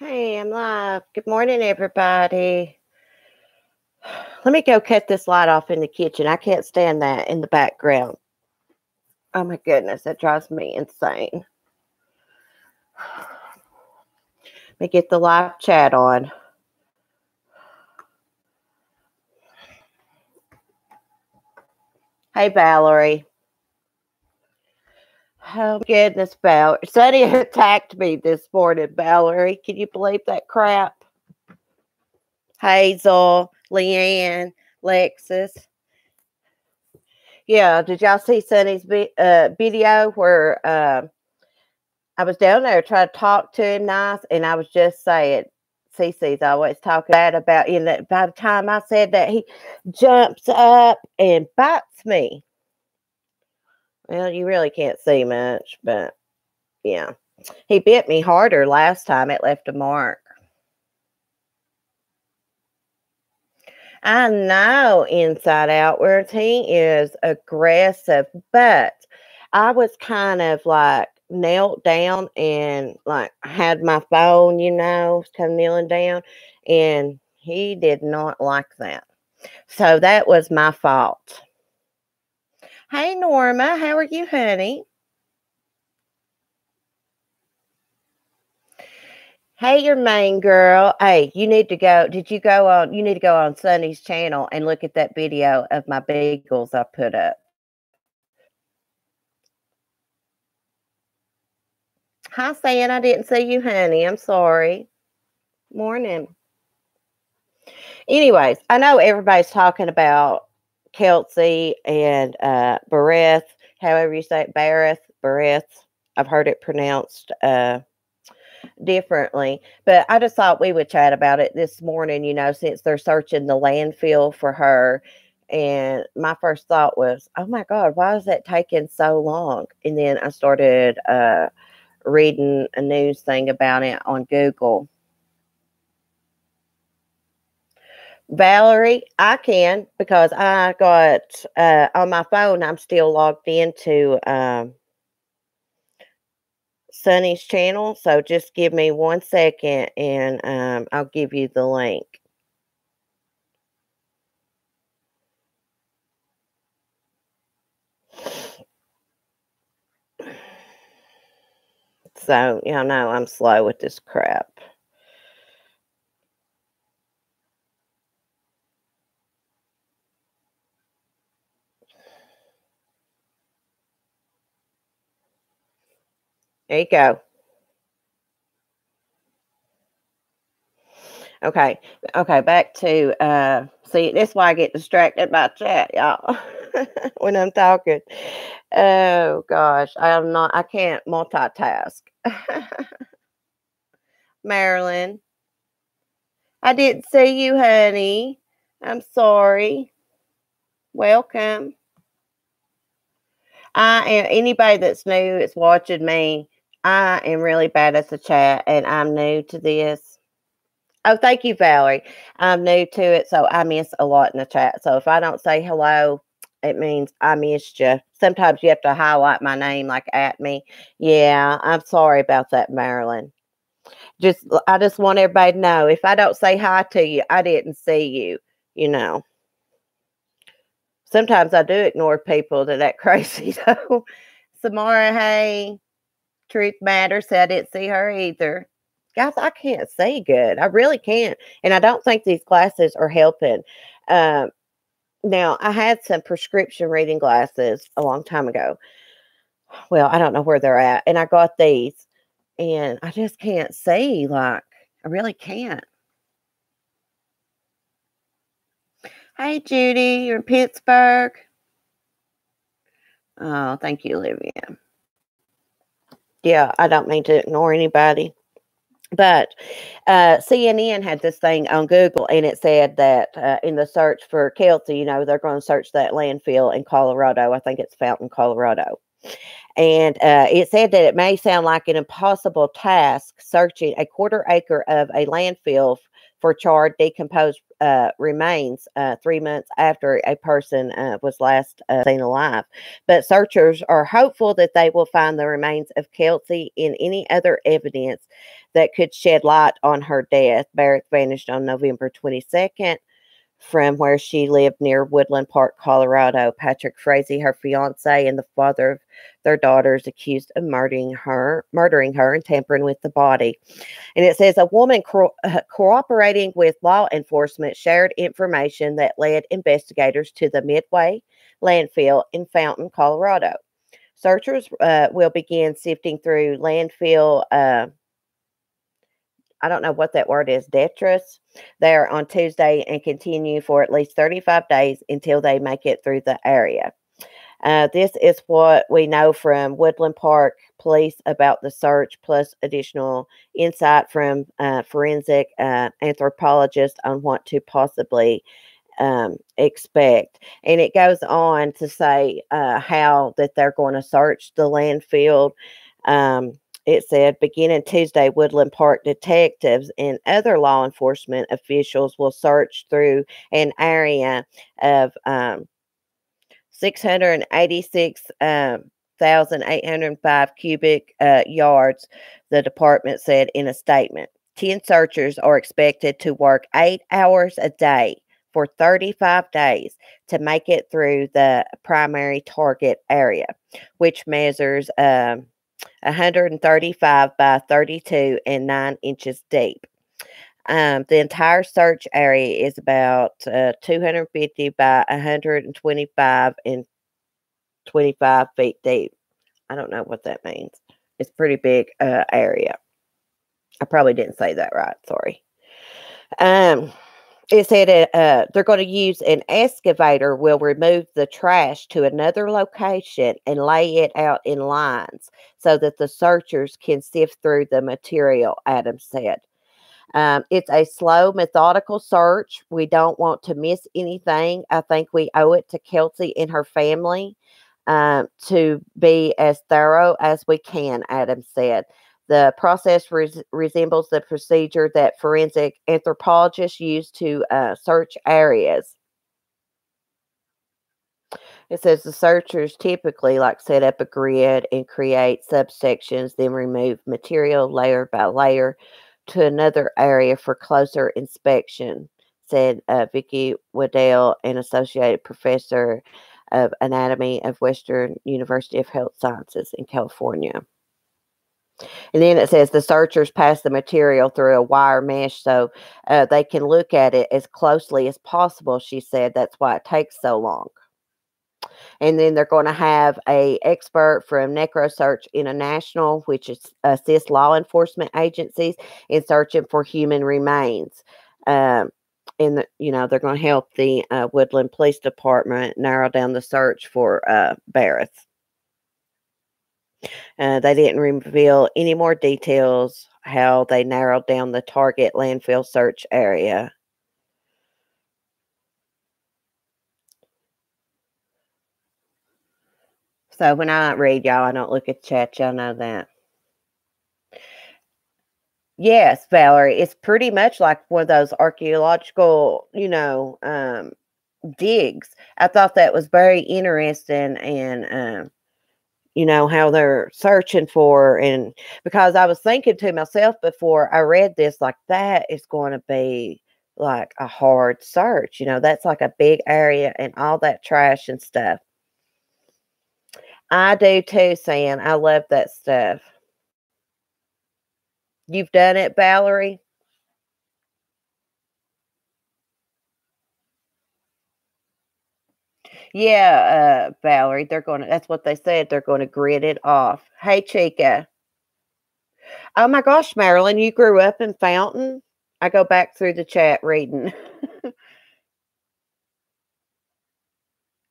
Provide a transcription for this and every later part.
Hey, I'm live. Good morning, everybody. Let me go cut this light off in the kitchen. I can't stand that in the background. Oh my goodness, that drives me insane. Let me get the live chat on. Hey, Valerie. Oh, goodness, Valerie. Sonny attacked me this morning, Valerie. Can you believe that crap? Hazel, Leanne, Lexus. Yeah, did y'all see Sonny's video where I was down there trying to talk to him nice, and I was just saying, Cece's always talking bad about, by the time I said that, he jumps up and bites me. Well, you really can't see much, but yeah. He bit me harder last time. It left a mark. I know, Inside Outwards, he is aggressive, but I was kind of like knelt down and like had my phone, kind of kneeling down, and he did not like that. So that was my fault. Hey, Norma, how are you, honey? Hey, your main girl. Hey, you need to go. You need to go on Sunny's channel and look at that video of my bagels I put up. Hi, San. I didn't see you, honey. I'm sorry. Morning. Anyways, I know everybody's talking about Kelsey and Berreth, however you say it, Berreth. I've heard it pronounced differently, but I just thought we would chat about it this morning, since they're searching the landfill for her. And my first thought was, oh my God, why is that taking so long? And then I started reading a news thing about it on Google. Valerie, I can, because I got on my phone, I'm still logged into Sunny's channel. So just give me 1 second and I'll give you the link. So, y'all know I'm slow with this crap. There you go. Okay. Okay, back to see, that's why I get distracted by chat, y'all, when I'm talking. Oh gosh, I can't multitask. Marilyn, I didn't see you, honey. I'm sorry. Welcome. I am Anybody that's new that's watching me. I am really bad at the chat, and I'm new to this. Oh, thank you, Valerie. I'm new to it, so I miss a lot in the chat. So if I don't say hello, it means I missed you. Sometimes you have to highlight my name, like at me. Yeah, I'm sorry about that, Marilyn. I just want everybody to know, if I don't say hi to you, I didn't see you. Sometimes I do ignore people that crazy though. Samara, hey. Truth Matters said I didn't see her either. Guys, I can't see good. I really can't. And I don't think these glasses are helping. Now, I had some prescription reading glasses a long time ago. Well, I don't know where they're at. And I got these. And I just can't see. Like, I really can't. Hey, Judy, you're in Pittsburgh. Oh, thank you, Olivia. Yeah, I don't mean to ignore anybody. But CNN had this thing on Google, and it said that in the search for Kelsey, they're going to search that landfill in Colorado. I think it's Fountain, Colorado. And it said that it may sound like an impossible task searching a quarter acre of a landfill for charred, decomposed remains 3 months after a person was last seen alive. But searchers are hopeful that they will find the remains of Kelsey in any other evidence that could shed light on her death. Berreth vanished on November 22nd from where she lived near Woodland Park, Colorado. Patrick Frazee, her fiance, and the father of their daughters, accused of murdering her and tampering with the body. And it says a woman cooperating with law enforcement shared information that led investigators to the Midway landfill in Fountain, Colorado. Searchers will begin sifting through landfill. I don't know what that word is, detritus, there on Tuesday and continue for at least 35 days until they make it through the area. This is what we know from Woodland Park Police about the search, plus additional insight from forensic anthropologists on what to possibly expect. And it goes on to say how that they're going to search the landfill. It said, beginning Tuesday, Woodland Park detectives and other law enforcement officials will search through an area of 686,805 cubic yards, the department said in a statement. 10 searchers are expected to work 8 hours a day for 35 days to make it through the primary target area, which measures 135 by 32 and 9 inches deep. The entire search area is about 250 by 125 and 25 feet deep. I don't know what that means. It's a pretty big area. I probably didn't say that right. Sorry. It said they're going to use an excavator will remove the trash to another location and lay it out in lines so that the searchers can sift through the material, Adams said. It's a slow, methodical search. We don't want to miss anything. I think we owe it to Kelsey and her family to be as thorough as we can, Adams said. The process resembles the procedure that forensic anthropologists use to search areas. It says the searchers typically set up a grid and create subsections, then remove material layer by layer to another area for closer inspection, said Vicki Waddell, an associate professor of anatomy of Western University of Health Sciences in California. And then it says the searchers pass the material through a wire mesh so they can look at it as closely as possible, she said. That's why it takes so long. And then they're going to have an expert from NecroSearch International, which assists law enforcement agencies in searching for human remains. And they're going to help the Woodland Police Department narrow down the search for Berreth. They didn't reveal any more details how they narrowed down the target landfill search area. So when I read, y'all, I don't look at chat. Y'all know that. Yes, Valerie, it's pretty much like one of those archaeological, digs. I thought that was very interesting and how they're searching for, and because I was thinking to myself before I read this, that is going to be like a hard search. That's like a big area and all that trash and stuff. I do too, Sam. I love that stuff. You've done it, Valerie? Yeah, Valerie, that's what they said. They're going to grid it off. Hey, Chica. Oh my gosh, Marilyn, you grew up in Fountain? I go back through the chat reading. It's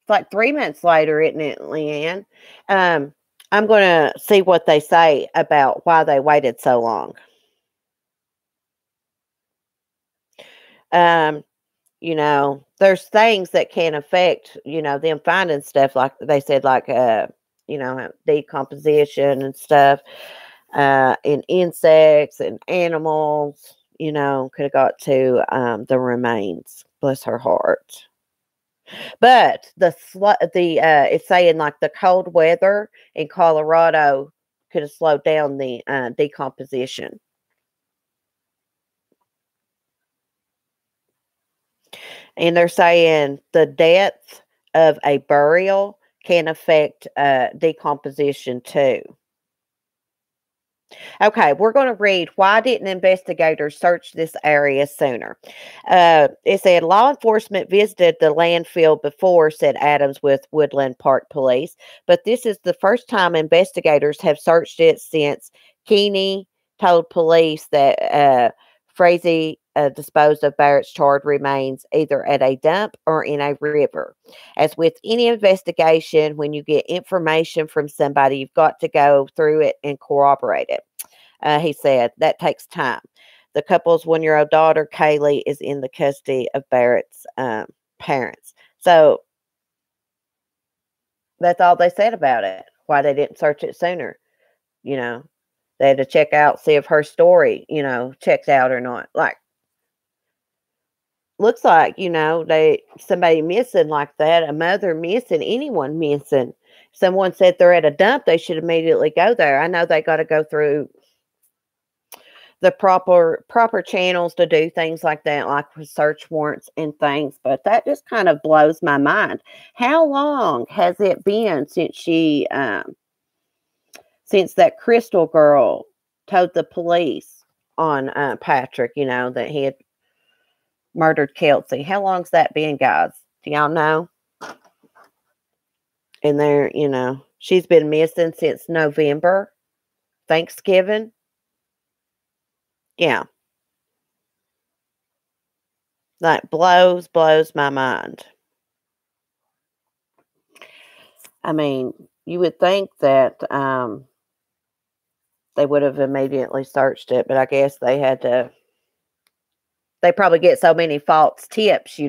like 3 months later, isn't it, Leanne? I'm going to see what they say about why they waited so long. There's things that can affect, them finding stuff, like they said, decomposition and stuff, in insects and animals, could have got to the remains. Bless her heart. But it's saying like the cold weather in Colorado could have slowed down the decomposition. And they're saying the depth of a burial can affect decomposition too. Okay, we're going to read why didn't investigators search this area sooner? It said law enforcement visited the landfill before, said Adams with Woodland Park Police, but this is the first time investigators have searched it since Keeney told police that Frazee disposed of Berreth's charred remains either at a dump or in a river. As with any investigation, when you get information from somebody, you've got to go through it and corroborate it. He said that takes time. The couple's 1-year-old daughter, Kaylee, is in the custody of Berreth's parents. So that's all they said about it. Why they didn't search it sooner. They had to check out, see if her story, checks out or not. Like, looks like, somebody missing like that, a mother missing, anyone missing. Someone said they're at a dump, they should immediately go there. I know they got to go through the proper channels to do things like that, like with search warrants and things. But that just kind of blows my mind. How long has it been since since that Crystal girl told the police on Patrick, that he had murdered Kelsey? How long's that been, guys? Do y'all know? And there, she's been missing since November, Thanksgiving. Yeah. That blows my mind. I mean, you would think that they would have immediately searched it, but I guess they had to. They probably get so many false tips,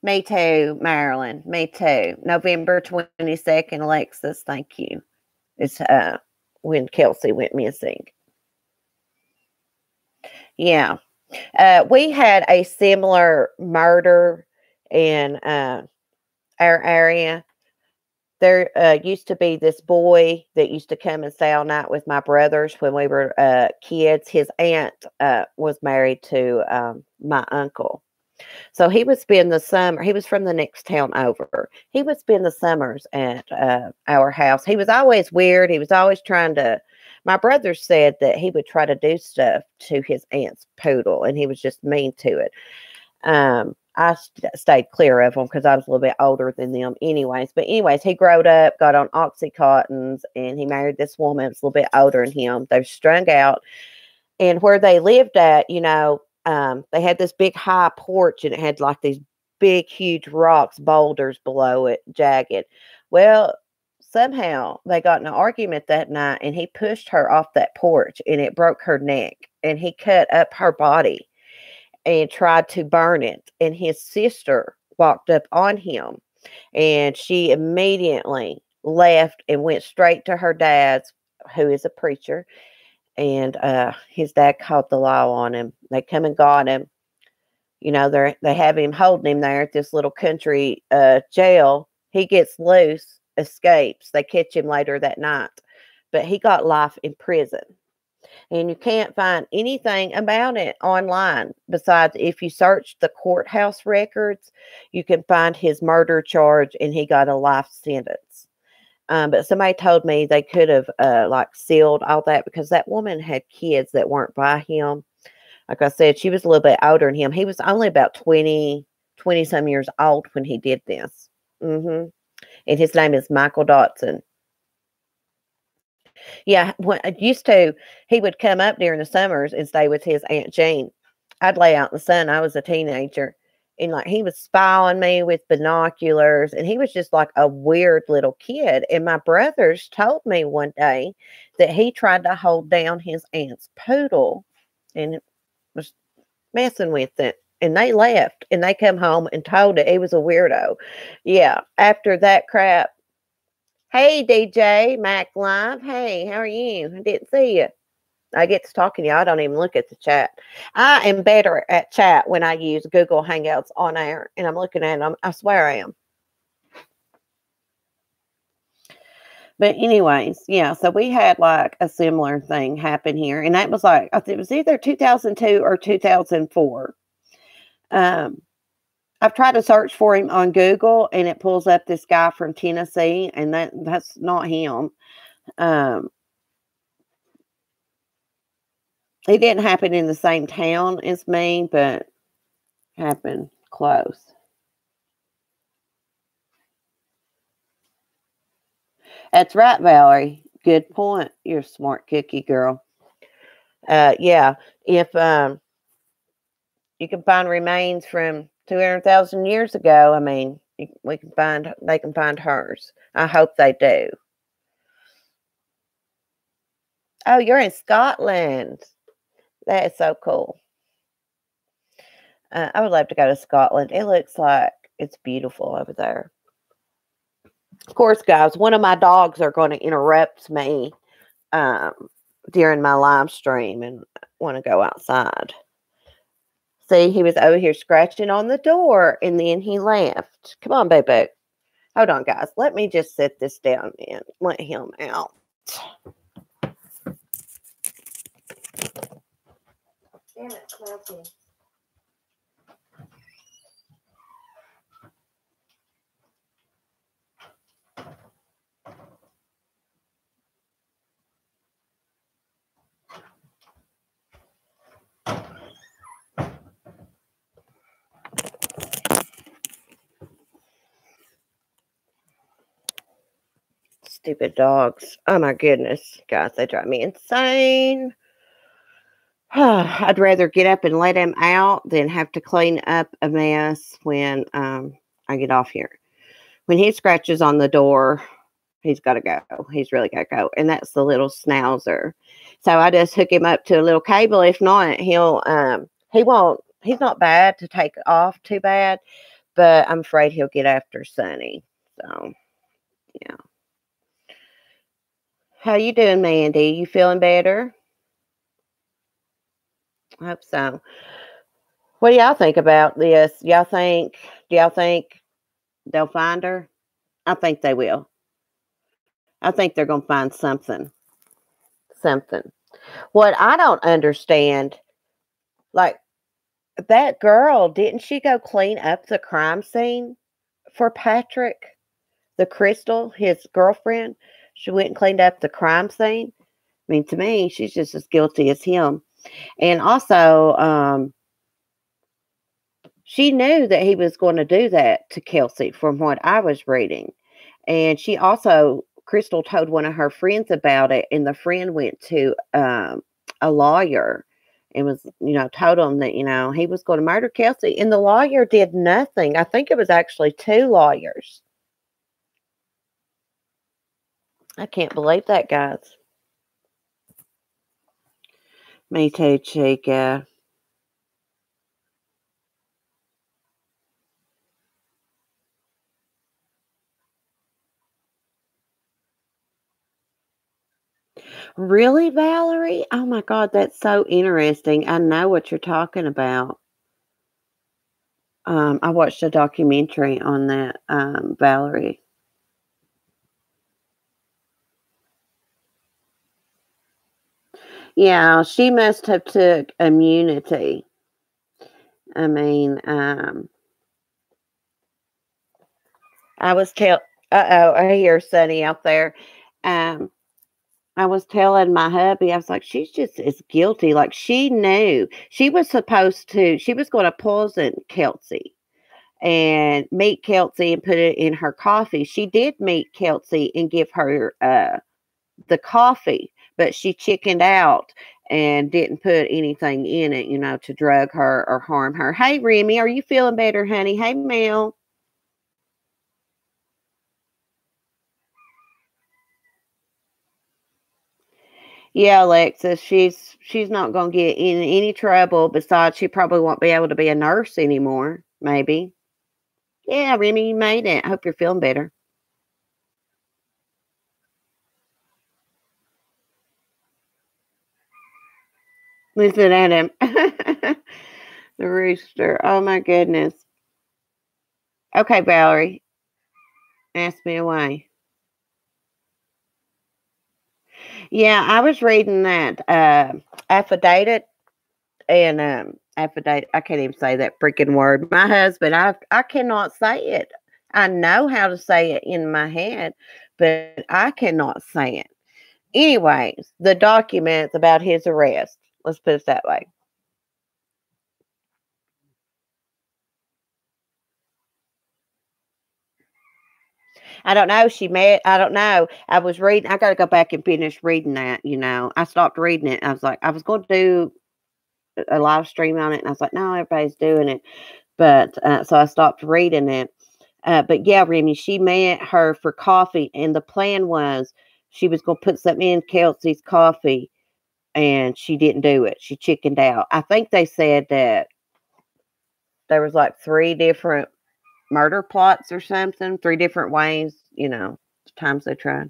Me too, Marilyn. Me too. November 22nd, Alexis. Thank you. It's when Kelsey went missing. Yeah. We had a similar murder in our area. There used to be this boy that used to come and stay all night with my brothers when we were kids. His aunt was married to my uncle. So he would spend the summer. He was from the next town over. He would spend the summers at our house. He was always weird. He was always trying to. My brother said that he would try to do stuff to his aunt's poodle, and he was just mean to it. I stayed clear of him because I was a little bit older than them anyways. But anyways, he growed up, got on Oxycontins, and he married this woman that's a little bit older than him. They were strung out. And where they lived at, they had this big high porch, and it had like these big, huge rocks, boulders below it, jagged. Well, somehow they got in an argument that night, and he pushed her off that porch, and it broke her neck. And he cut up her body and tried to burn it. And his sister walked up on him, and she immediately left and went straight to her dad's, who is a preacher. And his dad called the law on him. They come and got him. They have him holding him there at this little country jail. He gets loose, escapes. They catch him later that night. But he got life in prison. And you can't find anything about it online besides if you search the courthouse records, you can find his murder charge, and he got a life sentence. But somebody told me they could have sealed all that because that woman had kids that weren't by him. Like I said, she was a little bit older than him. He was only about 20 some years old when he did this. And his name is Michael Dotson. Yeah, he would come up during the summers and stay with his Aunt Jean. I'd lay out in the sun. I was a teenager. And he would spy on me with binoculars. And he was just like a weird little kid. And my brothers told me one day that he tried to hold down his aunt's poodle and was messing with it. And they left. And they come home and told it he was a weirdo. Yeah, after that crap Hey, DJ, Mac Live. Hey, how are you? I didn't see you. I get to talking to you. I don't even look at the chat. I am better at chat when I use Google Hangouts on air, and I'm looking at them. I swear I am. But anyways, yeah, so we had like a similar thing happen here, and that was like, it was either 2002 or 2004. I've tried to search for him on Google, and it pulls up this guy from Tennessee, and that's not him. It didn't happen in the same town as me, but happened close. That's right, Valerie. Good point. You're a smart cookie girl. Yeah, if you can find remains from 200,000 years ago, I mean, they can find hers. I hope they do. Oh, you're in Scotland. That is so cool. I would love to go to Scotland. It looks like it's beautiful over there. Of course, guys, one of my dogs are going to interrupt me during my live stream and want to go outside. See, he was over here scratching on the door, and then he left. Come on, baby. Hold on, guys. Let me just set this down and let him out. Damn it, Clancy. Stupid dogs. Oh my goodness. Guys, they drive me insane. I'd rather get up and let him out than have to clean up a mess when I get off here. When he scratches on the door, he's got to go. He's really got to go. And that's the little schnauzer. So I just hook him up to a little cable. If not, he won't, he's not bad to take off too bad, but I'm afraid he'll get after Sonny. So, yeah. How you doing, Mandy? You feeling better? I hope so. What do y'all think about this? Do y'all think they'll find her? I think they will. I think they're going to find something. What I don't understand, like, that girl, didn't she go clean up the crime scene for Patrick? The Crystal, his girlfriend, she went and cleaned up the crime scene. I mean, to me, she's just as guilty as him. And also, she knew that he was going to do that to Kelsey from what I was reading. And she also, Crystal told one of her friends about it, and the friend went to a lawyer and was, told him that, he was going to murder Kelsey. And the lawyer did nothing. I think it was actually 2 lawyers. I can't believe that, guys. Me too, Chica. Really, Valerie? Oh my God, that's so interesting. I know what you're talking about. I watched a documentary on that, Valerie. Yeah, she must have took immunity. I mean, I was I hear Sonny out there. I was telling my hubby, I was like, she's just as guilty. Like, she knew she was going to poison Kelsey and meet Kelsey and put it in her coffee. She did meet Kelsey and give her the coffee, but she chickened out and didn't put anything in it, to drug her or harm her. Hey, Remy, are you feeling better, honey? Hey, Mel. Yeah, Alexis, she's not going to get in any trouble. Besides, she probably won't be able to be a nurse anymore, maybe. Yeah, Remy, you made it. I hope you're feeling better. Listen at him. The rooster. Oh my goodness. Okay, Valerie, ask me away. Yeah, I was reading that affidavit and affidavit. I can't even say that freaking word. My husband, I cannot say it. I know how to say it in my head, but I cannot say it. Anyways, the documents about his arrest. Let's put it that way. I don't know. She met. I don't know. I was reading. I got to go back and finish reading that. I stopped reading it. I was like, I was going to do a live stream on it, and I was like, no, everybody's doing it. But so I stopped reading it. But yeah, Remy, she met her for coffee, and the plan was she was going to put something in Kelsey's coffee, and she didn't do it. She chickened out. I think they said that there was like 3 different murder plots or something, 3 different ways, times they tried.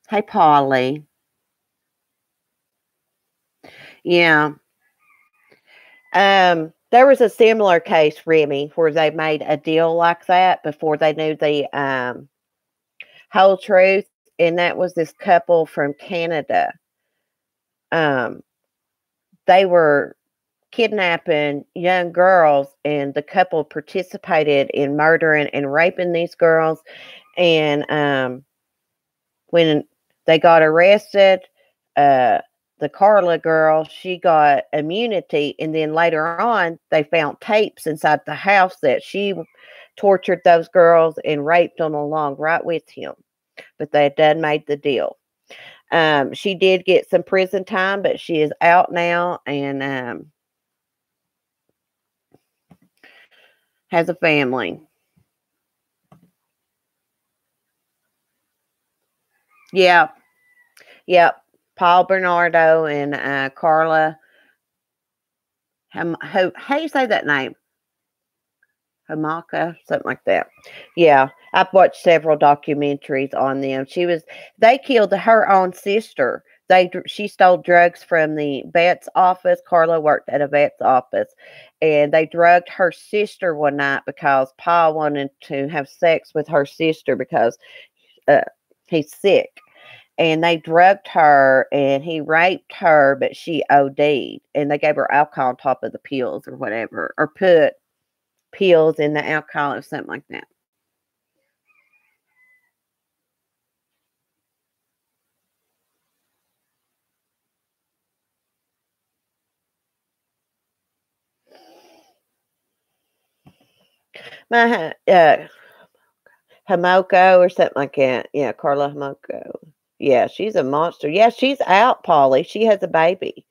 Hey, Polly. Yeah. There was a similar case, Remy, where they made a deal like that before they knew the whole truth, and that was this couple from Canada. They were kidnapping young girls, and the couple participated in murdering and raping these girls. And when they got arrested, the Carla girl, she got immunity, and then later on, they found tapes inside the house that she tortured those girls and raped them along right with him. But they had done made the deal. She did get some prison time, but she is out now and has a family. Yeah, yep. Paul Bernardo and Carla. How do you say that name? Hamaka, something like that. Yeah, I've watched several documentaries on them. They killed her own sister. She stole drugs from the vet's office. Carla worked at a vet's office, and they drugged her sister one night because Paul wanted to have sex with her sister because uh, he's sick. And they drugged her, and he raped her, but she OD'd, and they gave her alcohol on top of the pills or whatever, or put pills in the alcohol or something like that. My Hamoko or something like that. Yeah, Carla Hamoko. Yeah, she's a monster. Yeah, she's out, Polly. She has a baby.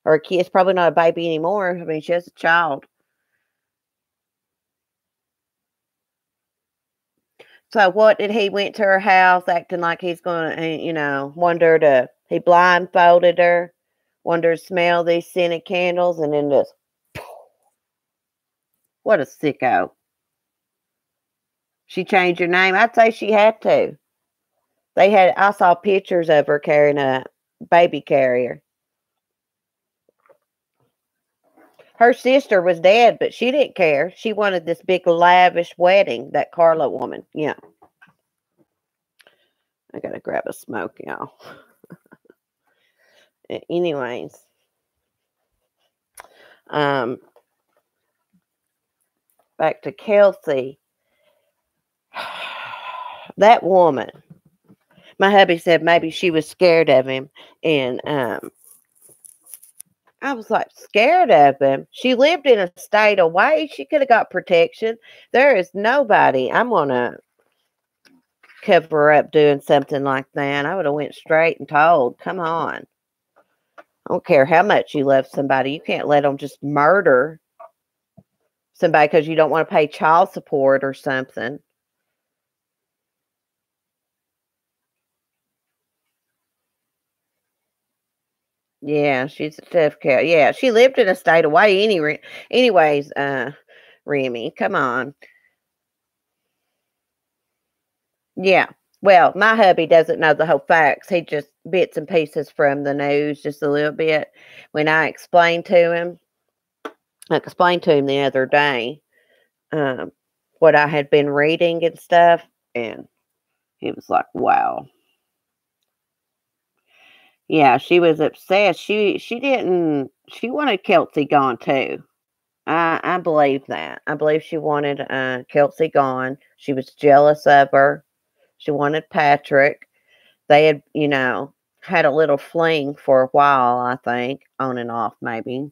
Or a kid. It's probably not a baby anymore. I mean, she has a child. So what did he went to her house acting like he's going to, wonder to, he blindfolded her, wanted her to smell these scented candles, and then just, what a sicko. She changed her name. I'd say she had to. I saw pictures of her carrying a baby carrier. Her sister was dead, but she didn't care. She wanted this big lavish wedding, that Carla woman. Yeah. I gotta grab a smoke, y'all. Anyways. Back to Kelsey. That woman. My hubby said maybe she was scared of him. And I was like, scared of him? She lived in a state away. She could have got protection. There is nobody. I'm going to cover her up doing something like that. I would have went straight and told, come on. I don't care how much you love somebody. You can't let them just murder somebody because you don't want to pay child support or something. Yeah, she's a tough cat. Yeah, she lived in a state away anyways, Remy, come on. Yeah. Well, my hubby doesn't know the whole facts. He just bits and pieces from the news, just a little bit. When I explained to him, the other day um, what I had been reading and stuff, and he was like, "Wow, yeah." She was obsessed. She wanted Kelsey gone too. I believe that. I believe she wanted Kelsey gone. She was jealous of her. She wanted Patrick. They had, had a little fling for a while, I think, on and off maybe.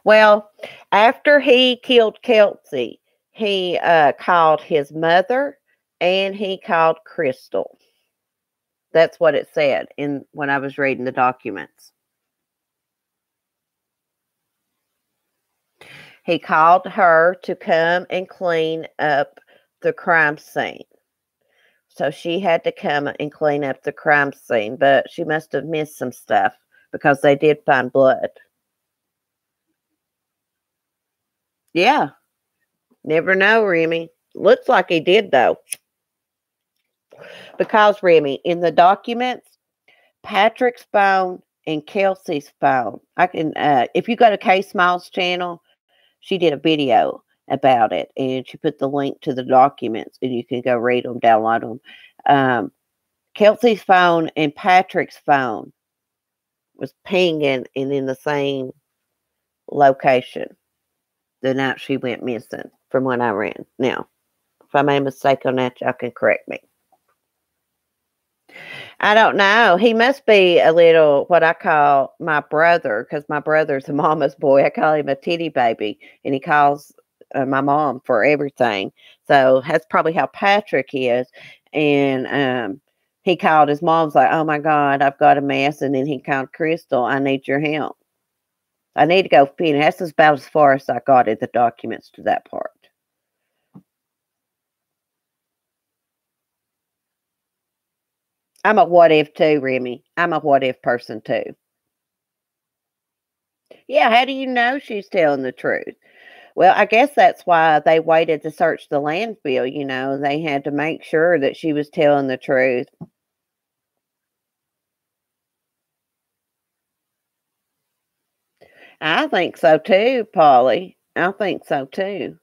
Well, after he killed Kelsey, he called his mother and he called Crystal. That's what it said in when I was reading the documents. He called her to come and clean up the crime scene. So she had to come and clean up the crime scene, but she must have missed some stuff because they did find blood. Yeah, never know, Remy. Looks like he did, though. Because, Remy, in the documents, Patrick's phone and Kelsey's phone, I can, if you go to K Smiles channel, she did a video about it, and she put the link to the documents, and you can go read them, download them. Kelsey's phone and Patrick's phone was pinging and in the same location the night she went missing, from what I read. Now, if I made a mistake on that, y'all can correct me. I don't know. He must be a little, what I call my brother, because my brother's a mama's boy. I call him a titty baby, and he calls my mom for everything. So that's probably how Patrick is. And he called his mom's like, "Oh my God, I've got a mess." And then he called Crystal, "I need your help. I need to go finish." That's about as far as I got in the documents to that part. I'm a what if too, Remy. I'm a what if person too. Yeah, how do you know she's telling the truth? Well, I guess that's why they waited to search the landfill. They had to make sure that she was telling the truth. I think so too, Polly. I think so too.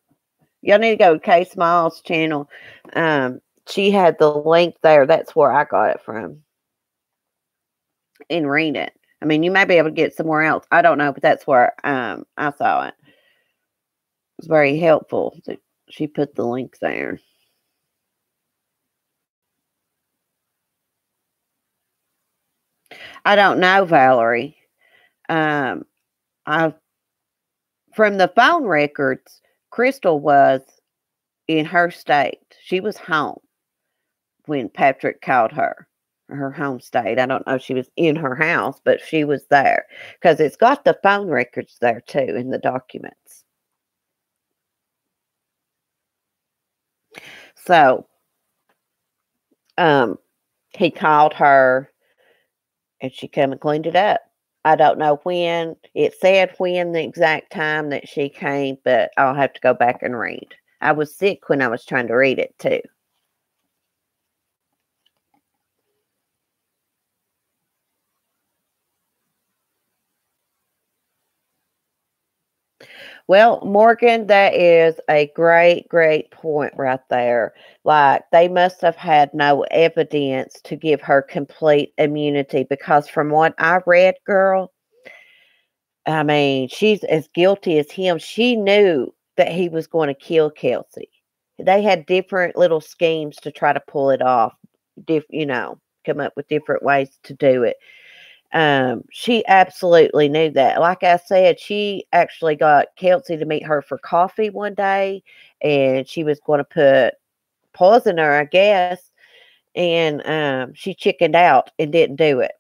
Y'all need to go to K Smiles channel. She had the link there. That's where I got it from. And read it. I mean, you may be able to get it somewhere else. I don't know, but that's where I saw it. It was very helpful that she put the link there. I don't know, Valerie. Um, I From the phone records, Crystal was in her state. She was home when Patrick called her home state. I don't know if she was in her house, but she was there because it's got the phone records there too in the documents. So, he called her and she come and cleaned it up. I don't know when. It said when the exact time that she came, but I'll have to go back and read. I was sick when I was trying to read it too. Well, Morgan, that is a great, great point right there. Like, they must have had no evidence to give her complete immunity because from what I read, girl, I mean, she's as guilty as him. She knew that he was going to kill Kelsey. They had different little schemes to try to pull it off, come up with different ways to do it. She absolutely knew that. Like I said, she actually got Kelsey to meet her for coffee one day, and she was going to put poison her, I guess, and she chickened out and didn't do it.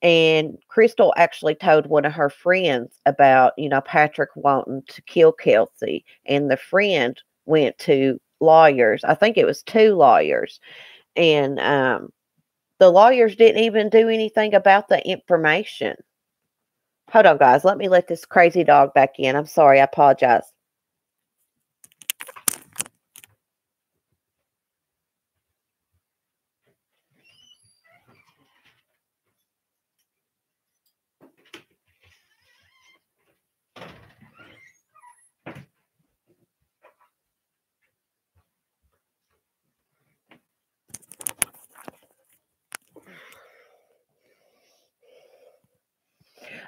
And Crystal actually told one of her friends about, Patrick wanting to kill Kelsey, and the friend went to lawyers. I think it was two lawyers, and the lawyers didn't even do anything about the information. Hold on, guys. Let me let this crazy dog back in. I'm sorry. I apologize.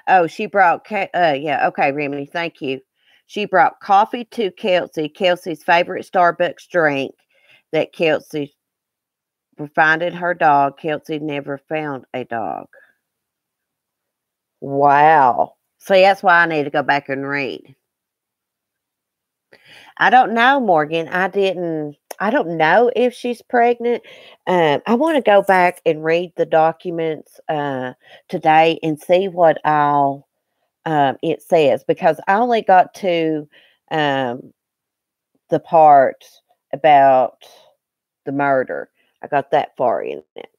Oh, she brought, yeah, okay, Remedy, thank you. She brought coffee to Kelsey, Kelsey's favorite Starbucks drink that Kelsey finding her dog. Kelsey never found a dog. Wow. See, that's why I need to go back and read. I don't know, Morgan. I don't know if she's pregnant. I want to go back and read the documents today and see what all it says, because I only got to um, the part about the murder. I got that far in it.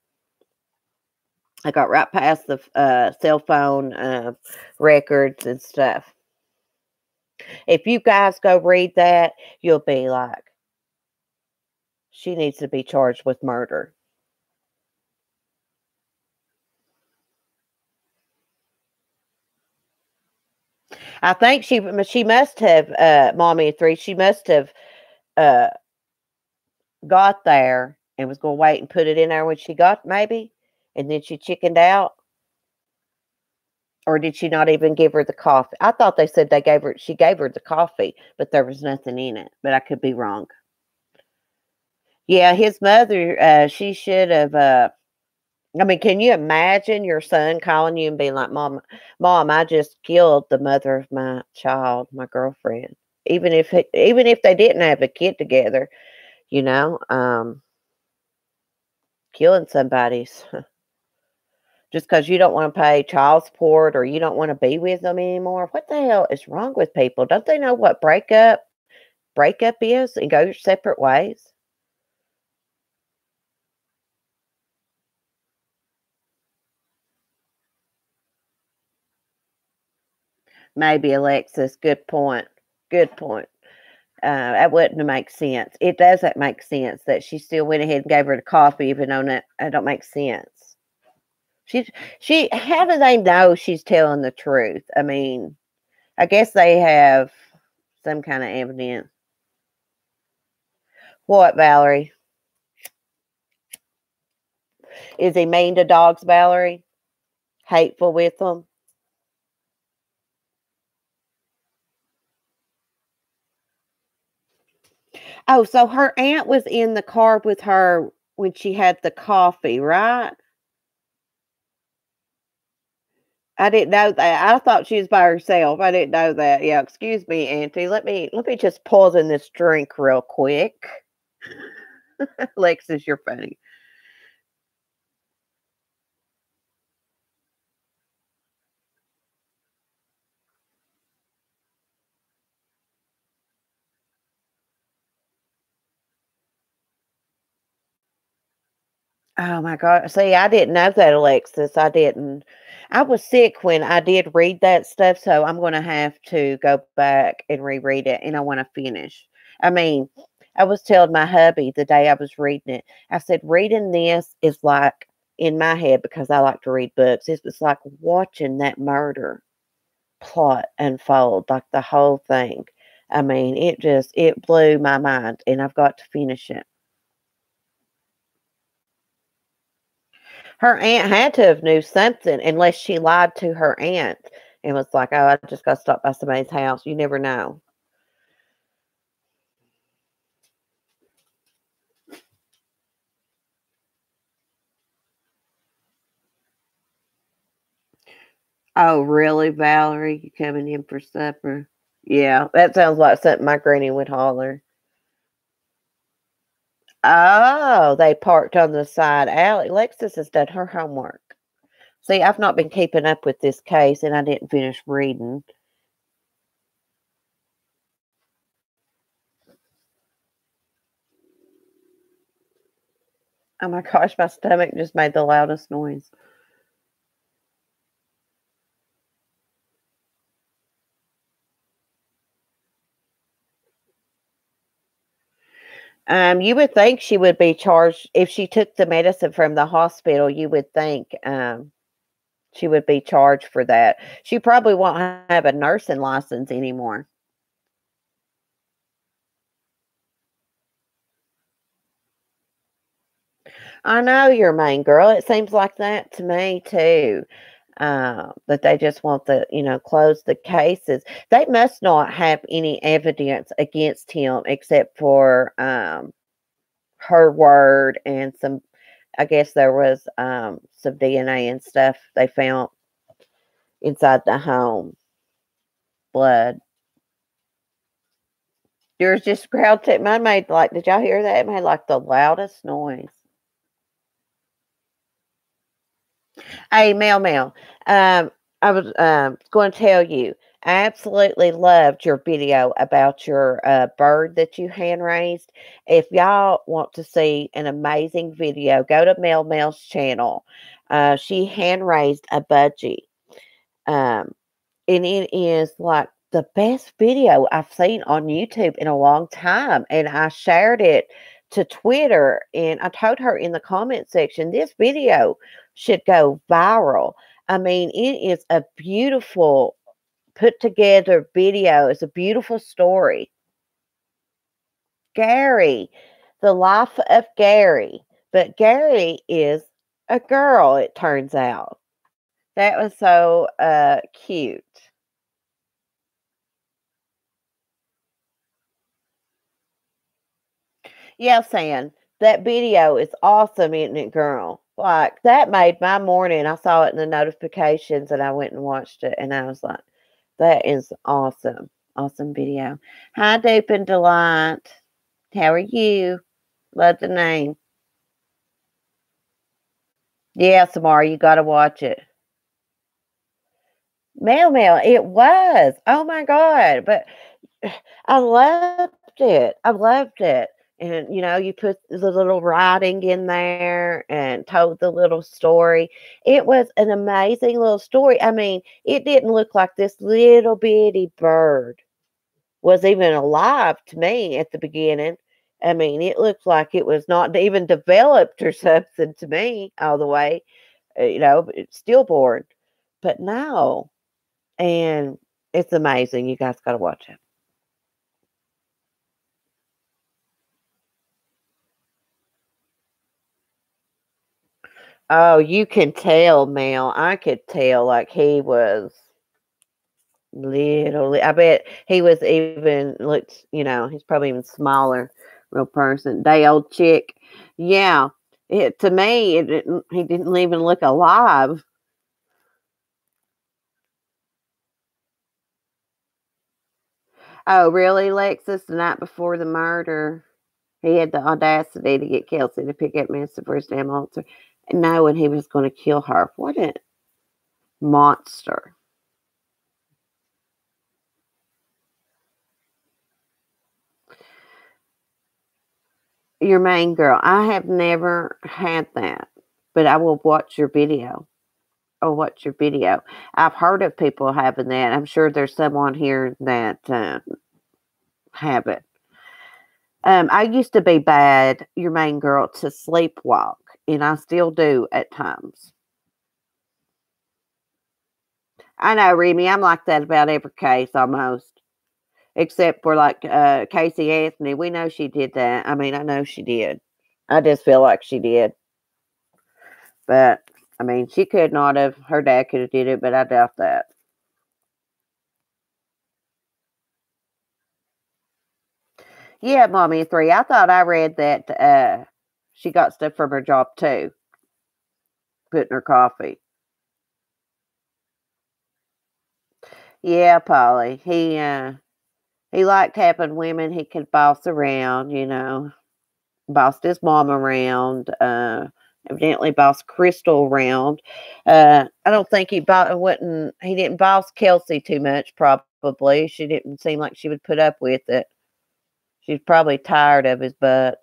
I got right past the cell phone records and stuff. If you guys go read that, you'll be like, she needs to be charged with murder. I think she must have, Mommy of Three, she must have uh, got there and was going to wait and put it in there when she got, maybe, and then she chickened out. Or did she not even give her the coffee? I thought they said she gave her the coffee, but there was nothing in it. But I could be wrong. Yeah, his mother, she should have, I mean, can you imagine your son calling you and being like, Mom, I just killed the mother of my child, my girlfriend. Even if they didn't have a kid together, you know, killing somebody's just because you don't want to pay child support or you don't want to be with them anymore. What the hell is wrong with people? Don't they know what breakup is and go your separate ways? Maybe, Alexis. Good point. Good point. That wouldn't make sense. It doesn't make sense that she still went ahead and gave her the coffee, even though that don't make sense. How do they know she's telling the truth? I mean, I guess they have some kind of evidence. What, Valerie? Is he mean to dogs, Valerie? Hateful with them? Oh, so her aunt was in the car with her when she had the coffee, right? I didn't know that. I thought she was by herself. I didn't know that. Yeah, excuse me, Auntie. Let me just pause in this drink real quick. Lexus, you're funny. Oh my God. See, I didn't know that, Alexis. I didn't. I was sick when I did read that stuff, so I'm going to have to go back and reread it, and I want to finish. I mean, I was telling my hubby the day I was reading it, I said, reading this is like, in my head, because I like to read books, it was like watching that murder plot unfold, like the whole thing. I mean, it blew my mind, and I've got to finish it. Her aunt had to have knew something unless she lied to her aunt and was like, "Oh, I just got stopped by somebody's house." You never know. Oh, really, Valerie? You coming in for supper? Yeah, that sounds like something my granny would holler. Oh, they parked on the side alley. Lexus has done her homework. See, I've not been keeping up with this case and I didn't finish reading. Oh my gosh, my stomach just made the loudest noise. You would think she would be charged if she took the medicine from the hospital. You would think she would be charged for that. She probably won't have a nursing license anymore. I know you're mean, girl. It seems like that to me too. That they just want close the cases. They must not have any evidence against him except for her word and some. I guess there was some DNA and stuff they found inside the home. Blood. Yours just growled at mine made did y'all hear that? It made like the loudest noise. Hey, Mel. I was going to tell you, I absolutely loved your video about your bird that you hand raised. If y'all want to see an amazing video, go to Mel's channel. She hand raised a budgie. And it is like the best video I've seen on YouTube in a long time. And I shared it to Twitter, and I told her in the comment section, this video should go viral. I mean, it is a beautiful put together video. It's a beautiful story. Gary, the life of Gary. But Gary is a girl, it turns out. That was so cute. Yeah, Sam, that video is awesome, isn't it, girl? Like, that made my morning. I saw it in the notifications and I went and watched it, and I was like, that is awesome. Awesome video. Hi, Deep and Delight. How are you? Love the name. Yeah, Samara, you got to watch it. Mel, it was. Oh my God. But I loved it. I loved it. And, you put the little writing in there and told the little story. It was an amazing little story. I mean, it didn't look like this little bitty bird was even alive to me at the beginning. I mean, it looked like it was not even developed or something to me all the way, it's stillborn. But no. And it's amazing. You guys got to watch it. Oh, you can tell, Mel. I could tell like he was literally. I bet he was even looked, he's probably even smaller, real person. Day old chick. Yeah. To me, he didn't even look alive. Oh, really, Lexus? The night before the murder, he had the audacity to get Kelsey to pick up Mister for his damn altar, knowing he was going to kill her. What a monster. Your main girl. I have never had that, but I will watch your video. I'll watch your video. I've heard of people having that. I'm sure there's someone here that have it. I used to be bad, your main girl, to sleepwalk, and I still do at times. I know, Remy, I'm like that about every case almost. Except for like Casey Anthony. We know she did that. I mean, I know she did. I just feel like she did. But, I mean, she could not have. Her dad could have did it, but I doubt that. Yeah, Mommy 3. I thought I read that she got stuff from her job too. Put in her coffee. Yeah, Polly. He liked having women he could boss around, bossed his mom around, evidently bossed Crystal around. I don't think he didn't boss Kelsey too much, probably. She didn't seem like she would put up with it. She's probably tired of his butt.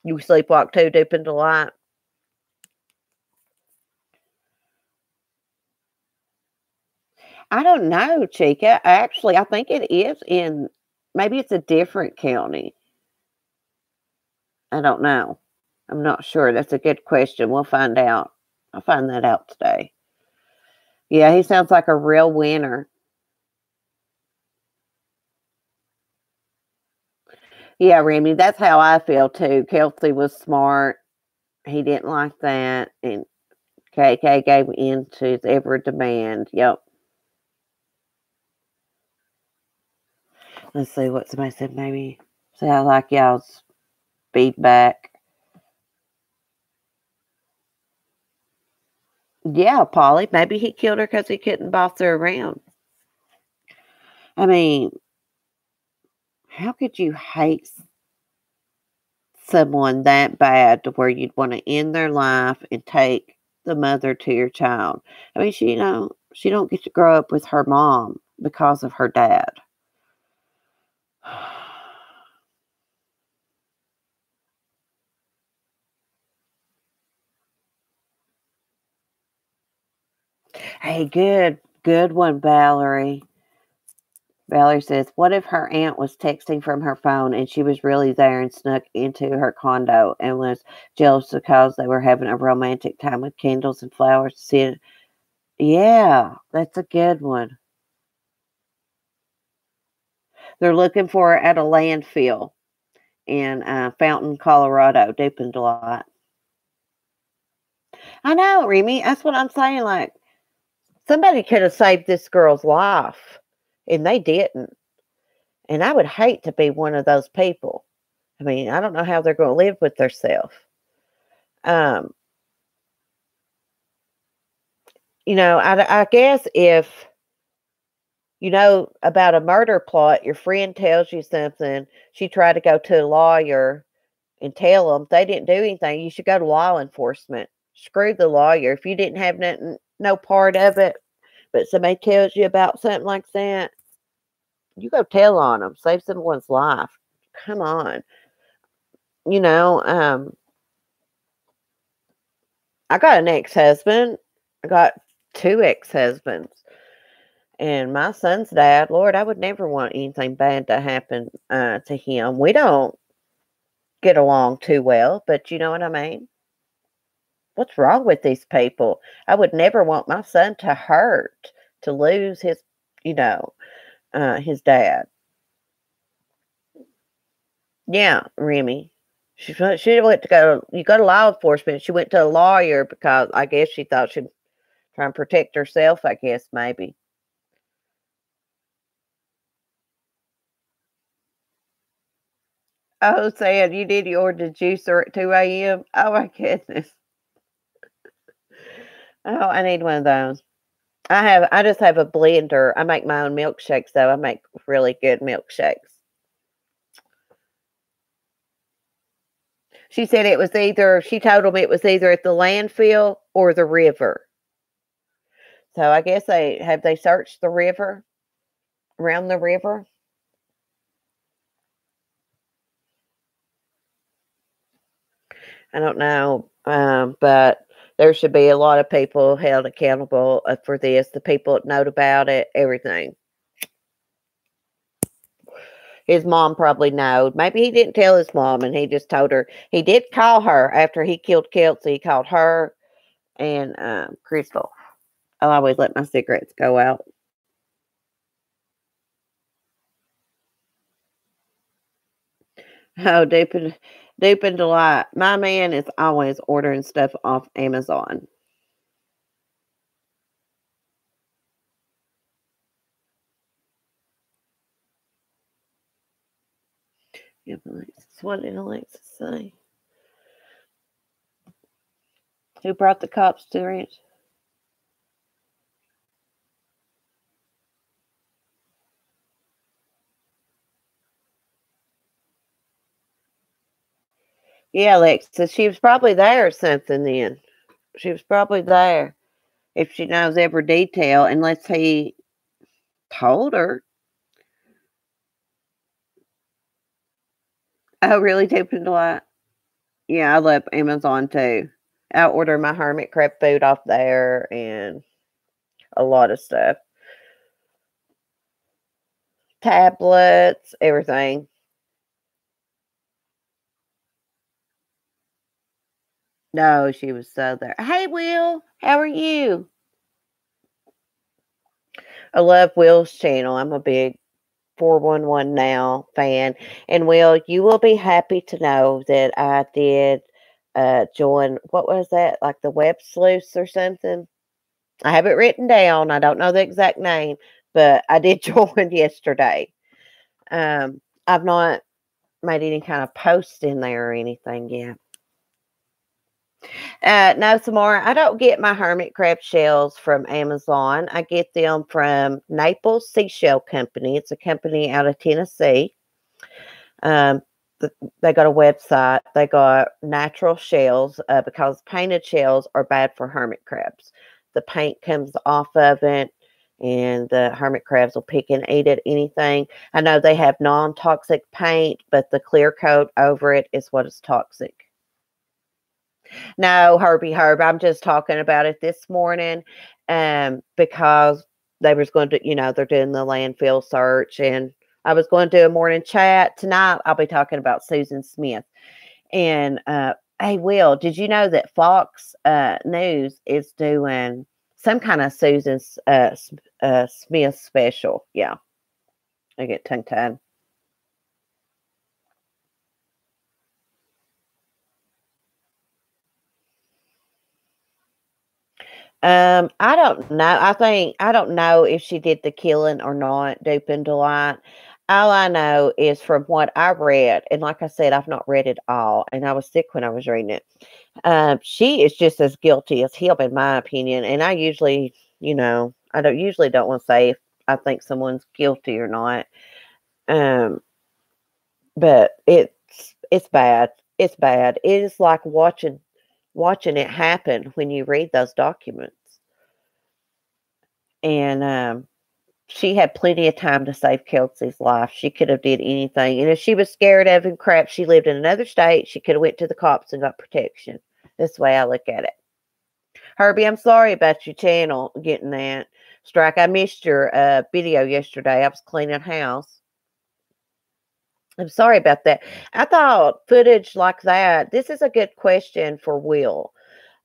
You sleepwalk too, Deep in Delight? I don't know, Chica. Actually, I think it is maybe it's a different county. I don't know. I'm not sure. That's a good question. We'll find out. I'll find that out today. Yeah, he sounds like a real winner. Yeah, Remy, that's how I feel too. Kelsey was smart. He didn't like that. And KK gave in to his every demand. Yep. Let's see what somebody said. Maybe sound like y'all's feedback. Yeah, Polly. Maybe he killed her because he couldn't boss her around. I mean, how could you hate someone that bad to where you'd want to end their life and take the mother to your child? I mean, she don't get to grow up with her mom because of her dad. Hey, good one, Valerie. Valerie says, what if her aunt was texting from her phone and she was really there and snuck into her condo and was jealous because they were having a romantic time with candles and flowers? Yeah, that's a good one. They're looking for her at a landfill in Fountain, Colorado, deepened a lot. I know, Remy. That's what I'm saying. Like, somebody could have saved this girl's life, and they didn't. And I would hate to be one of those people. I mean, I don't know how they're going to live with themselves. I guess if you know about a murder plot, your friend tells you something, she tried to go to a lawyer and tell them they didn't do anything. You should go to law enforcement. Screw the lawyer. If you didn't have nothing, no part of it, but somebody tells you about something like that, you go tell on them. Save someone's life. Come on. You know, I got an ex-husband. I got 2 ex-husbands. And my son's dad, Lord, I would never want anything bad to happen to him. We don't get along too well, but you know what I mean? What's wrong with these people? I would never want my son to hurt, to lose his, his dad. Yeah, Remy. She went to you go to law enforcement. She went to a lawyer because I guess she thought she'd try and protect herself, I guess, maybe. Oh, saying you did your order juicer at 2 a.m.? Oh, my goodness. Oh, I need one of those. I just have a blender. I make my own milkshakes, though. I make really good milkshakes. She said she told them it was either at the landfill or the river. So I guess they searched the river, around the river. I don't know, but there should be a lot of people held accountable for this. The people that know about it, everything. His mom probably knowed. Maybe he didn't tell his mom, and he just told her. He did call her after he killed Kelsey. He called her and Crystal. I'll always let my cigarettes go out. Oh, Deep and Delight. My man is always ordering stuff off Amazon. Yep, Alexis. What did Alexis say? Who brought the cops to it? Yeah, Alexis. She was probably there or something then. She was probably there. If she knows every detail, unless he told her. Oh, really, Deep and Delight? Yeah, I love Amazon too. I order my hermit crab food off there and a lot of stuff. Tablets, everything. No, she was so there. Hey, Will, how are you? I love Will's channel. I'm a big 411 Now fan. And Will, you will be happy to know that I did join, what was that? Like the web sleuths or something? I have it written down. I don't know the exact name, but I did join yesterday. I've not made any kind of post in there or anything yet. No, Samara, I don't get my hermit crab shells from Amazon. I get them from Naples Seashell Company. It's a company out of Tennessee. They got a website. They got natural shells because painted shells are bad for hermit crabs. The paint comes off of it, and the hermit crabs will pick and eat at anything. I know they have non-toxic paint, but the clear coat over it is what is toxic. No, Herbie Herb, I'm just talking about it this morning because they was going to, they're doing the landfill search, and I was going to do a morning chat. Tonight, I'll be talking about Susan Smith. And, hey, Will, did you know that Fox News is doing some kind of Susan Smith special? Yeah. I get tongue-tied. I don't know. I don't know if she did the killing or not, Dupe and Delight. All I know is from what I read, and like I said, I've not read it all, and I was sick when I was reading it. She is just as guilty as him, in my opinion. And I usually, I don't want to say if I think someone's guilty or not. But it's bad. It's bad. It is like watching it happen when you read those documents. And she had plenty of time to save Kelsey's life. She could have did anything. And if she was scared of him, crap, she lived in another state. She could have went to the cops and got protection. That's the way I look at it. Herbie, I'm sorry about your channel getting that strike. I missed your video yesterday. I was cleaning house. I'm sorry about that. I thought footage like that, this is a good question for Will.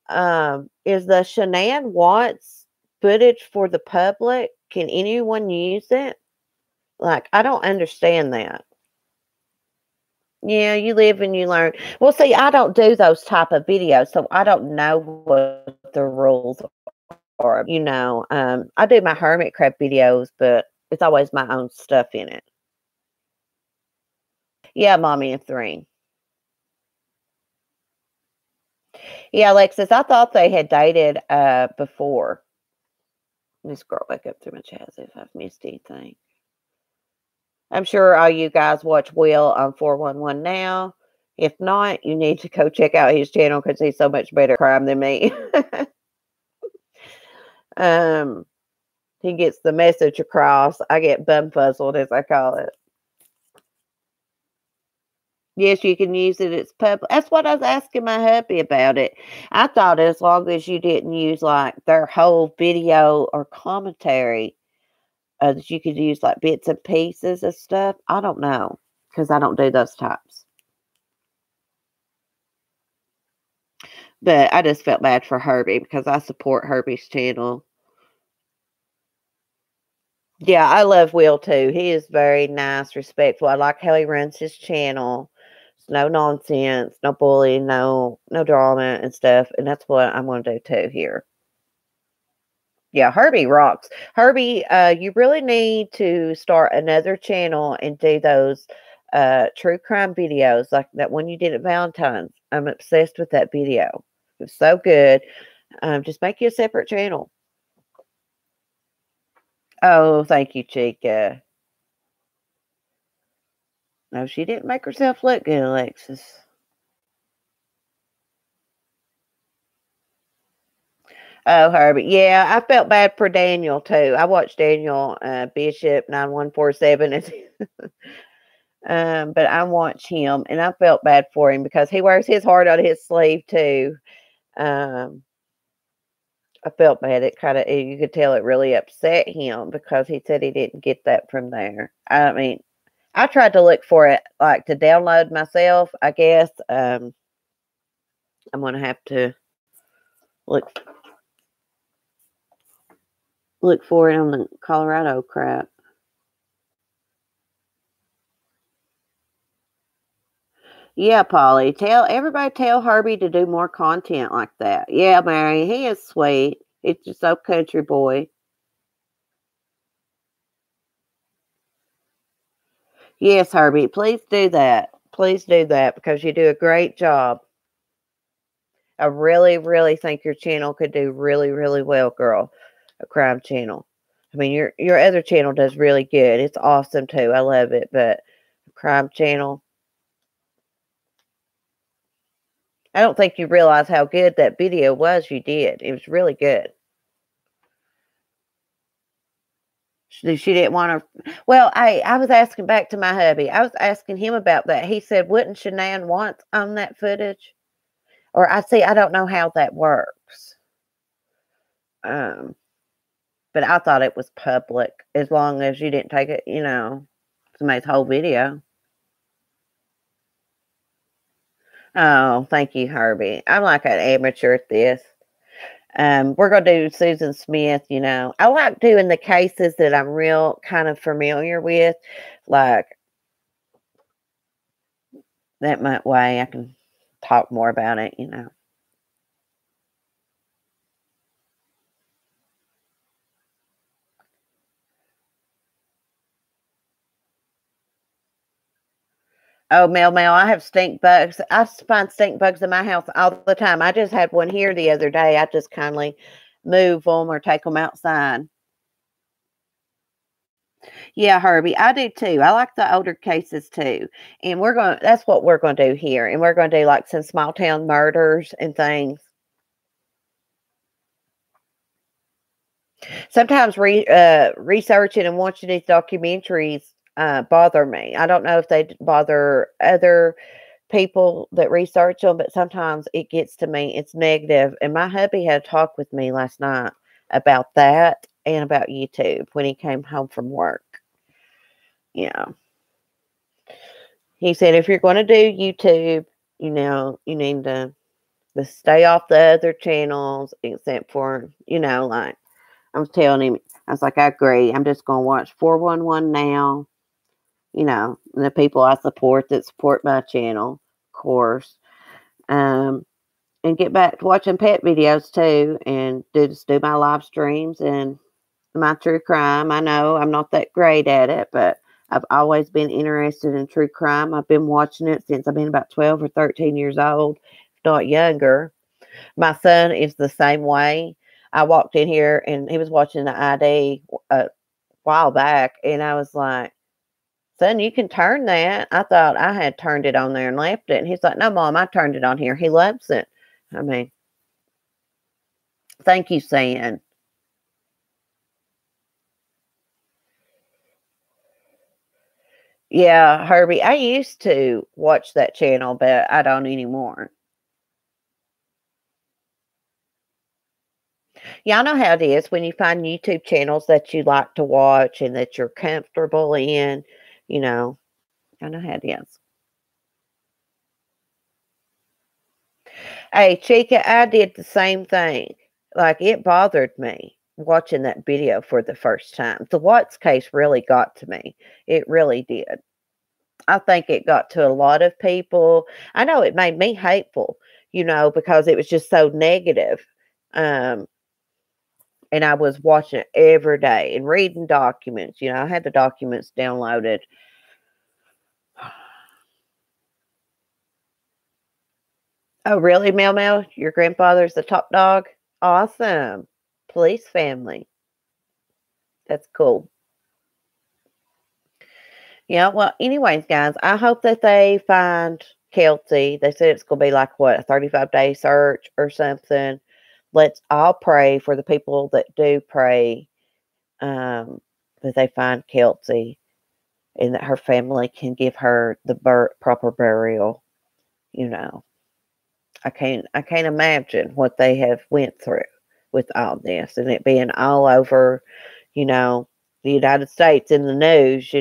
Is the Shanann Watts footage for the public? Can anyone use it? Like, I don't understand that. Yeah, you live and you learn. Well, see, I don't do those type of videos, so I don't know what the rules are. I do my hermit crab videos, but it's always my own stuff in it. Yeah, mommy of 3. Yeah, Alexis, I thought they had dated before. Let me scroll back up through my chat if I've missed anything. I'm sure all you guys watch Will on 411 now. If not, you need to go check out his channel because he's so much better at crime than me. He gets the message across. I get bumfuzzled, as I call it. Yes, you can use it. It's public. That's what I was asking my hubby about it. I thought as long as you didn't use like their whole video or commentary, that you could use like bits and pieces of stuff. I don't know because I don't do those types. But I just felt bad for Herbie because I support Herbie's channel. Yeah, I love Will too. He is very nice, respectful. I like how he runs his channel. It's no nonsense, no bullying, no drama and stuff. And that's what I'm going to do too here. Yeah, Herbie rocks. Herbie, you really need to start another channel and do those true crime videos like that one you did at Valentine's. I'm obsessed with that video. It's so good. Just make you a separate channel. Oh, thank you, Chica. No, she didn't make herself look good, Alexis. Oh, Herbie. Yeah, I felt bad for Daniel, too. I watched Daniel Bishop 9147. But I watched him, and I felt bad for him because he wears his heart on his sleeve, too. I felt bad. It kind of, you could tell it really upset him because he said he didn't get that from there. I mean, I tried to look for it, like to download myself, I guess. I'm going to have to look for it on the Colorado crap. Yeah, Polly. Tell Herbie to do more content like that. Yeah, Mary, he is sweet. He's just so country boy. Yes, Herbie, please do that. Please do that because you do a great job. I really, really think your channel could do really, really well, girl. A crime channel. I mean, your other channel does really good. It's awesome too. I love it, but a crime channel. I don't think you realize how good that video was you did. It was really good. She didn't want to. Well, I was asking back to my hubby. I was asking him about that. He said, "Wouldn't Shanann want on that footage?" Or I see. I don't know how that works. Um, but I thought it was public as long as you didn't take it. Somebody's whole video. Oh, thank you, Herbie. I'm like an amateur at this. We're gonna do Susan Smith. I like doing the cases that I'm real kind of familiar with, like that way I can talk more about it. Oh, Mel, I have stink bugs. I find stink bugs in my house all the time. I just had one here the other day. I just kindly move them or take them outside. Yeah, Herbie, I do too. I like the older cases too. And that's what we're going to do here. And we're going to do like some small town murders and things. Sometimes researching and watching these documentaries bother me. I don't know if they bother other people that research them, but sometimes it gets to me. It's negative. And my hubby had a talk with me last night about that and about YouTube when he came home from work. Yeah. He said, if you're going to do YouTube, you need to stay off the other channels except for, like I was telling him, I was like, I agree. I'm just going to watch 411 now, the people I support that support my channel, of course. And get back to watching pet videos too and do my live streams and my true crime. I know I'm not that great at it, but I've always been interested in true crime. I've been watching it since I've been about 12 or 13 years old, if not younger. My son is the same way. I walked in here and he was watching the ID a while back, and I was like, son, you can turn that. I thought I had turned it on there and left it. And he's like, no, Mom, I turned it on here. He loves it. I mean, thank you, San. Yeah, Herbie, I used to watch that channel, but I don't anymore. Yeah, I know how it is when you find YouTube channels that you like to watch and that you're comfortable in, you know, I know how it is. Hey, Chica, I did the same thing. Like, it bothered me watching that video for the first time. The Watts case really got to me. It really did. I think it got to a lot of people. I know it made me hateful, because it was just so negative. Um, and I was watching it every day and reading documents. I had the documents downloaded. Oh, really, Mel Mel? Your grandfather's the top dog? Awesome. Police family. That's cool. Yeah, well, anyways, guys, I hope that they find Kelsey. They said it's going to be like, what, a 35-day search or something. Let's all pray for the people that do pray that they find Kelsey and that her family can give her the proper burial. You know, I can't imagine what they have went through with all this and it being all over, you know, the United States in the news.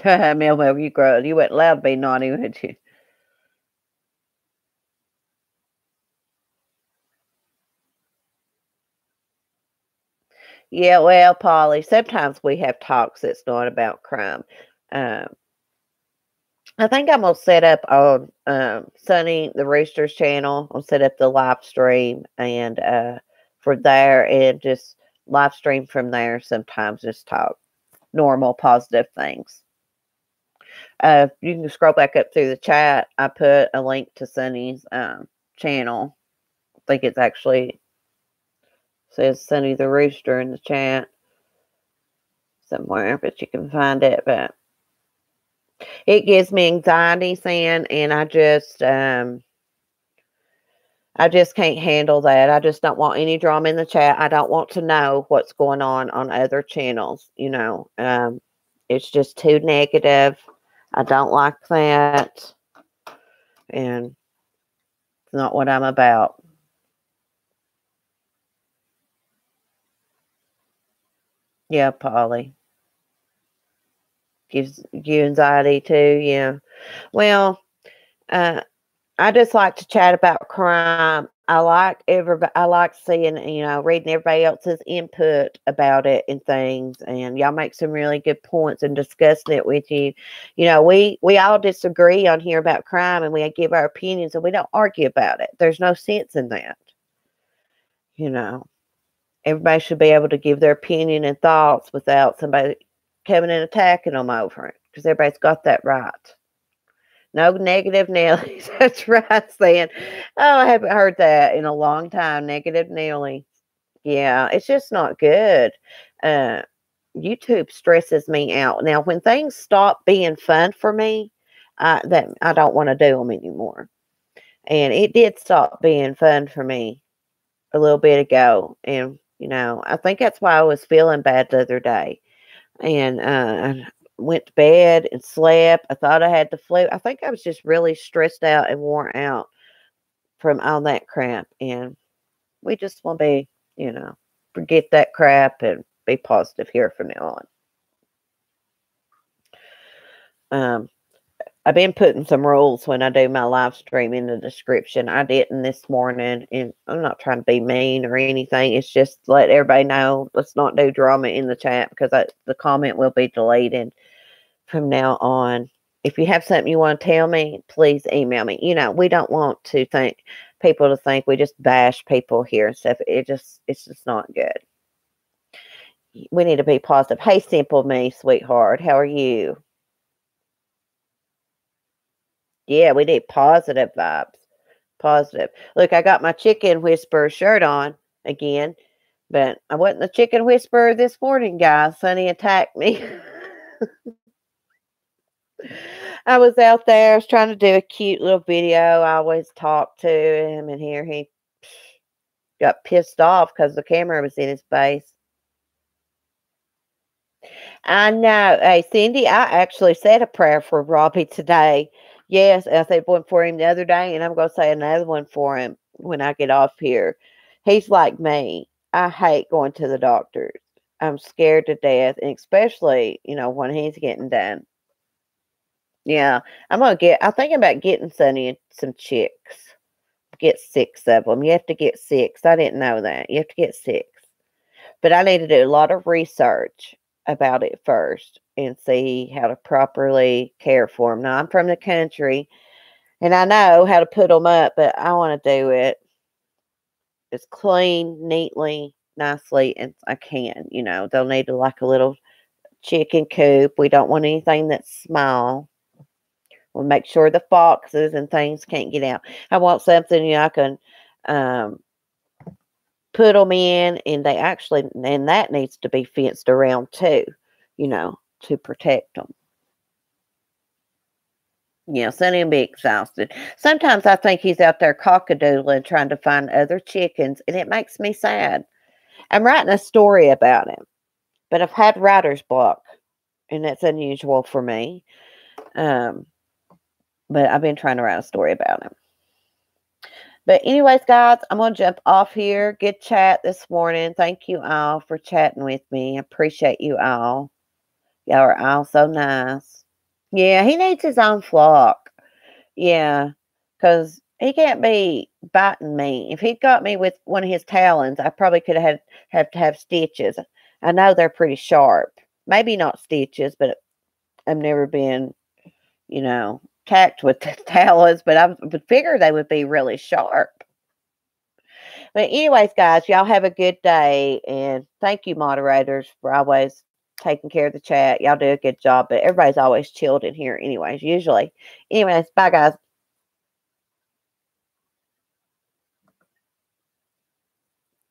Mel, you grow. You went loud, be naughty, would you? Yeah, well, Polly, sometimes we have talks that's not about crime. Um, I think I'm gonna set up on Sunny the Rooster's channel. I'll set up the live stream and for there and just live stream from there sometimes, just talk normal positive things. You can scroll back up through the chat. I put a link to Sunny's channel. I think it's actually says Sunny the Rooster in the chat somewhere, but you can find it. But it gives me anxiety, San, and I just can't handle that. I just don't want any drama in the chat. I don't want to know what's going on other channels. It's just too negative. I don't like that, and it's not what I'm about. Yeah, Polly. Gives you anxiety too. Yeah. Well, I just like to chat about crime. I like seeing, reading everybody else's input about it and things. And y'all make some really good points and discussing it with you. We all disagree on here about crime and we give our opinions and we don't argue about it. There's no sense in that. Everybody should be able to give their opinion and thoughts without somebody coming and attacking them over it because everybody's got that right. No negative Nelly. That's right, saying. Oh, I haven't heard that in a long time. Negative Nelly. Yeah, it's just not good. YouTube stresses me out. Now, when things stop being fun for me, that I don't want to do them anymore. And it did stop being fun for me a little bit ago. And, I think that's why I was feeling bad the other day. And I went to bed and slept. I thought I had the flu. I think I was just really stressed out and worn out from all that crap. And we just want to be, forget that crap and be positive here from now on. I've been putting some rules when I do my live stream in the description. I didn't this morning, and I'm not trying to be mean or anything. It's just to let everybody know, let's not do drama in the chat because the comment will be deleted from now on. If you have something you want to tell me, please email me. We don't want to think people to think we just bash people here and stuff. It's just not good. We need to be positive. Hey, Simple Me, sweetheart. How are you? Yeah, we need positive vibes. Positive. Look, I got my Chicken Whisperer shirt on again, but I wasn't the Chicken Whisperer this morning, guys. Sonny attacked me. I was out there. I was trying to do a cute little video. I always talk to him, and here he got pissed off because the camera was in his face. I know. Hey, Cindy, I actually said a prayer for Robbie today. Yes, I said one for him the other day, and I'm going to say another one for him when I get off here. He's like me. I hate going to the doctor. I'm scared to death, and especially, when he's getting done. Yeah, I'm thinking about getting Sonny some chicks. Get 6 of them. You have to get 6. I didn't know that. You have to get 6. But I need to do a lot of research about it first and see how to properly care for them. Now, I'm from the country, and I know how to put them up, but I want to do it as clean, neatly, nicely as I can. They'll need like a little chicken coop. We don't want anything that's small. We'll make sure the foxes and things can't get out. I want something I can put them in, and that needs to be fenced around too, to protect them. Yeah, Sonny will be exhausted. Sometimes I think he's out there cockadoodling trying to find other chickens, and it makes me sad. I'm writing a story about him, but I've had writer's block, and that's unusual for me. But I've been trying to write a story about him. But anyways, guys, I'm going to jump off here. Good chat this morning. Thank you all for chatting with me. I appreciate you all. Y'all are all so nice. Yeah, he needs his own flock. Yeah, because he can't be biting me. If he'd got me with one of his talons, I probably could have to have stitches. I know they're pretty sharp. Maybe not stitches, but I've never been, tacked with talons, but I would figure they would be really sharp. But anyways, guys, y'all have a good day, and thank you, moderators, for always taking care of the chat. Y'all do a good job, but everybody's always chilled in here anyways, usually. Anyways, bye, guys.